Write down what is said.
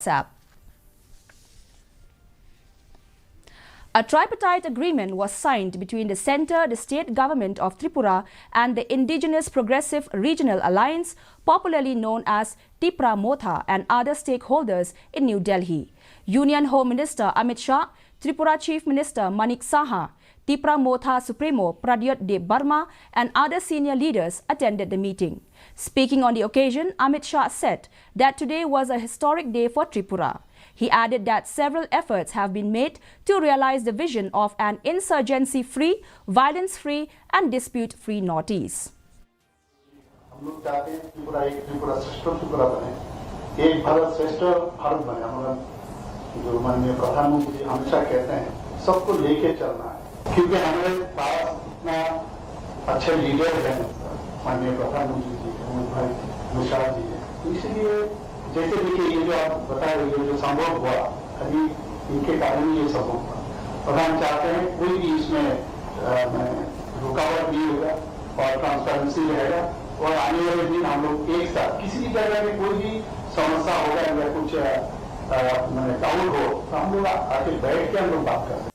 WhatsApp. A tripartite agreement was signed between the centre, the state government of Tripura and the Indigenous Progressive Regional Alliance, popularly known as Tipra Motha, and other stakeholders in New Delhi. Union Home Minister Amit Shah, Tripura Chief Minister Manik Saha, Tipra Motha Supremo Pradyut De Burma and other senior leaders attended the meeting. Speaking on the occasion, Amit Shah said that today was a historic day for Tripura. He added that several efforts have been made to realize the vision of an insurgency-free, violence-free and dispute-free Northeast. हम लोग चाहते हैं त्रिपुरा एक त्रिपुरा श्रेष्ठ त्रिपुरा बने, एक भारत श्रेष्ठ भारत बने। हमारा जो माननीय प्रधानमंत्री हमेशा कहते हैं सबको लेके चलना है, क्योंकि हमारे पास इतना अच्छे लीडर हैं, माननीय प्रधानमंत्री जी, अमित भाई शाह जी हैं। तो इसलिए जैसे देखिए ये जो आप बता रहे हो जो संभव हुआ, अभी इनके कारण ये सब हुआ। और हम चाहते हैं कोई भी इसमें रुकावट नहीं होगा और ट्रांसपेरेंसी रहेगा और आने वाले दिन हम लोग एक साथ किसी भी जगह में कोई भी समस्या होगा या कुछ डाउट हो तो हम लोग आके बैठ के हम लोग बात करते हैं।